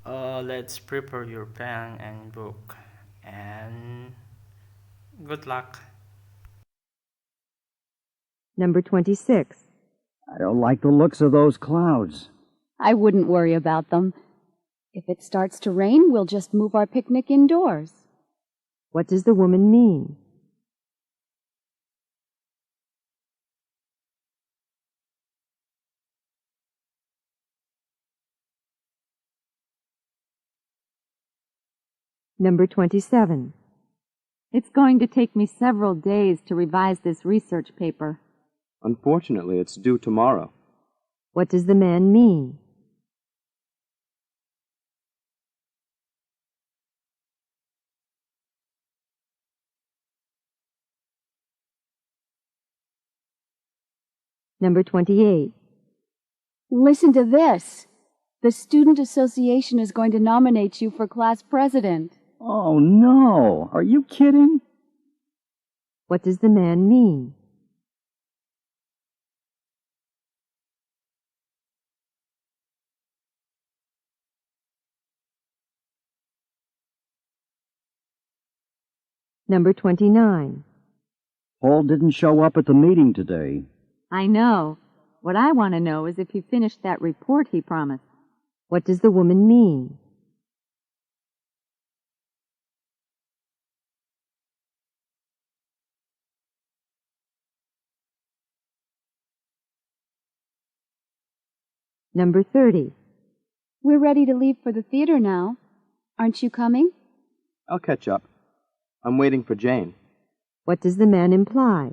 Let's prepare your pen and book. And good luck. Number 26. I don't like the looks of those clouds. I wouldn't worry about them. If it starts to rain, we'll just move our picnic indoors. What does the woman mean? Number 27. It's going to take me several days to revise this research paper. Unfortunately, it's due tomorrow. What does the man mean? Number 28. Listen to this. The Student Association is going to nominate you for class president. Oh, no. Are you kidding? What does the man mean? Number 29. Paul didn't show up at the meeting today. I know. What I want to know is if he finished that report he promised. What does the woman mean? Number 30. We're ready to leave for the theater now. Aren't you coming? I'll catch up. I'm waiting for Jane. What does the man imply?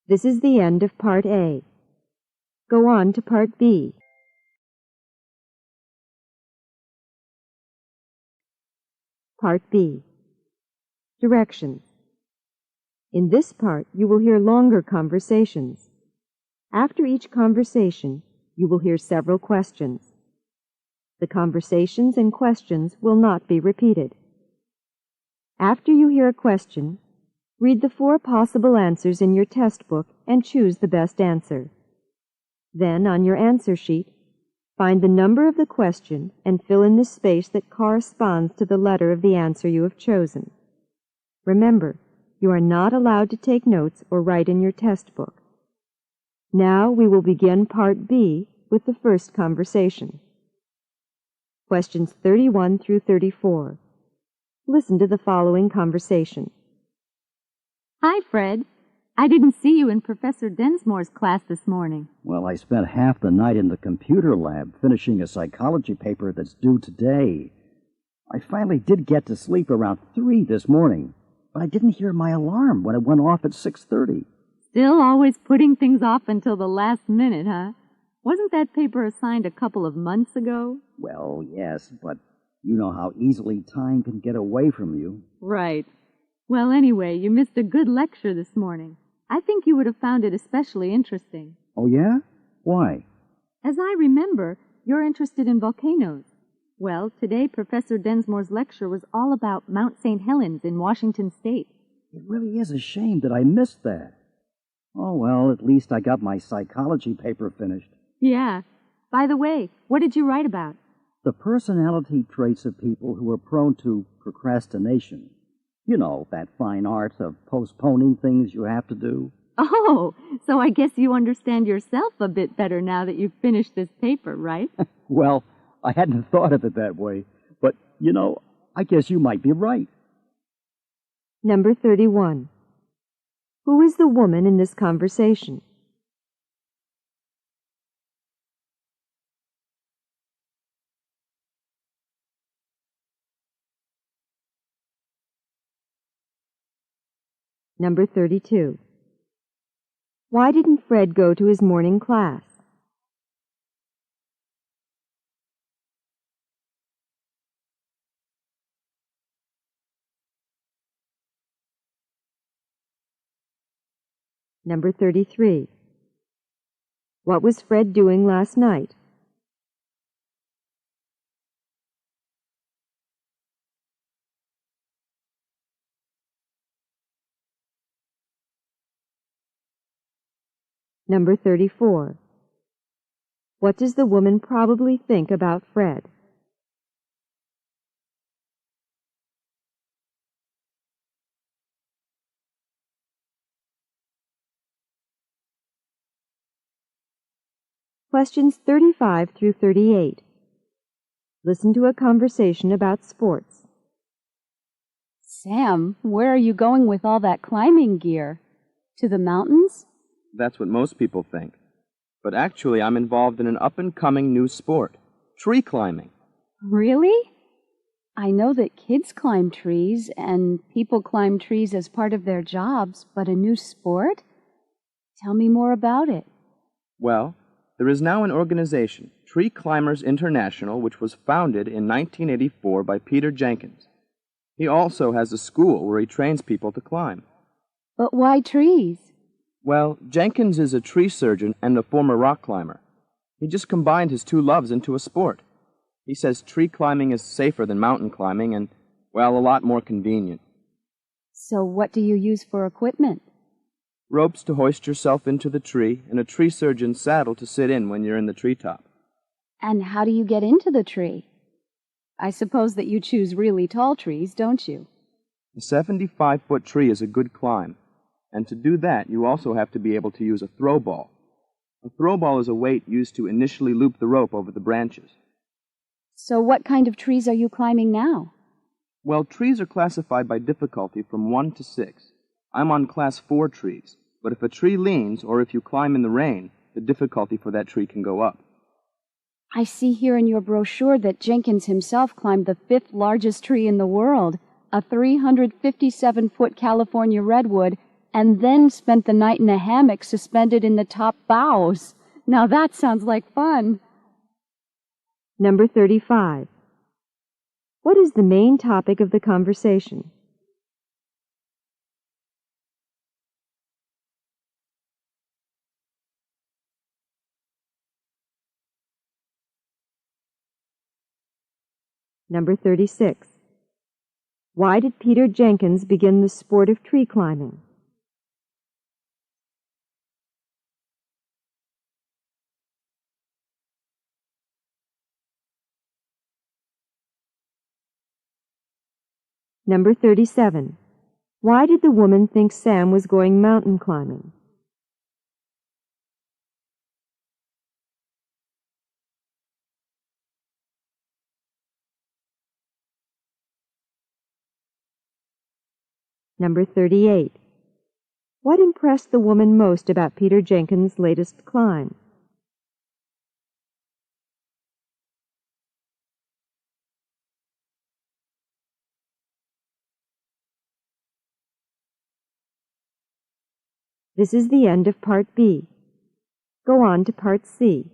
This is the end of Part A. Go on to Part B. Part B. Directions. In this part, you will hear longer conversations. After each conversation, you will hear several questions. The conversations and questions will not be repeated. After you hear a question, read the 4 possible answers in your test book and choose the best answer. Then, on your answer sheet, find the number of the question and fill in the space that corresponds to the letter of the answer you have chosen. Remember, you are not allowed to take notes or write in your test book. Now we will begin Part B with the first conversation. Questions 31 through 34. Listen to the following conversation. Hi, Fred. I didn't see you in Professor Densmore's class this morning. Well, I spent half the night in the computer lab finishing a psychology paper that's due today. I finally did get to sleep around 3 this morning, but I didn't hear my alarm when it went off at 6:30. Still always putting things off until the last minute, huh? Wasn't that paper assigned a couple of months ago? Well, yes, but you know how easily time can get away from you. Right. Well, anyway, you missed a good lecture this morning. I think you would have found it especially interesting. Oh, yeah? Why? As I remember, you're interested in volcanoes. Well, today Professor Densmore's lecture was all about Mount St. Helens in Washington State. It really is a shame that I missed that. Oh, well, at least I got my psychology paper finished. Yeah. By the way, what did you write about? The personality traits of people who are prone to procrastination. You know, that fine art of postponing things you have to do. Oh, so I guess you understand yourself a bit better now that you've finished this paper, right? Well, I hadn't thought of it that way, but, you know, I guess you might be right. Number 31. Who is the woman in this conversation? Number 32. Why didn't Fred go to his morning class? Number 33. What was Fred doing last night? Number 34. What does the woman probably think about Fred? Questions 35 through 38. Listen to a conversation about sports. Sam, where are you going with all that climbing gear? To the mountains? That's what most people think. But actually, I'm involved in an up-and-coming new sport, tree climbing. Really? I know that kids climb trees and people climb trees as part of their jobs, but a new sport? Tell me more about it. Well, there is now an organization, Tree Climbers International, which was founded in 1984 by Peter Jenkins. He also has a school where he trains people to climb. But why trees? Well, Jenkins is a tree surgeon and a former rock climber. He just combined his two loves into a sport. He says tree climbing is safer than mountain climbing and, well, a lot more convenient. So what do you use for equipment? Ropes to hoist yourself into the tree and a tree surgeon's saddle to sit in when you're in the treetop. And how do you get into the tree? I suppose that you choose really tall trees, don't you? A 75-foot tree is a good climb. And to do that, you also have to be able to use a throwball. A throwball is a weight used to initially loop the rope over the branches. So what kind of trees are you climbing now? Well, trees are classified by difficulty from 1 to 6. I'm on class 4 trees, but if a tree leans or if you climb in the rain, the difficulty for that tree can go up. I see here in your brochure that Jenkins himself climbed the 5th largest tree in the world, a 357-foot California redwood, and then spent the night in a hammock suspended in the top boughs. Now that sounds like fun. Number 35. What is the main topic of the conversation? Number 36. Why did Peter Jenkins begin the sport of tree climbing? Number 37. Why did the woman think Sam was going mountain climbing? Number 38. What impressed the woman most about Peter Jenkins' latest climb? This is the end of Part B. Go on to Part C.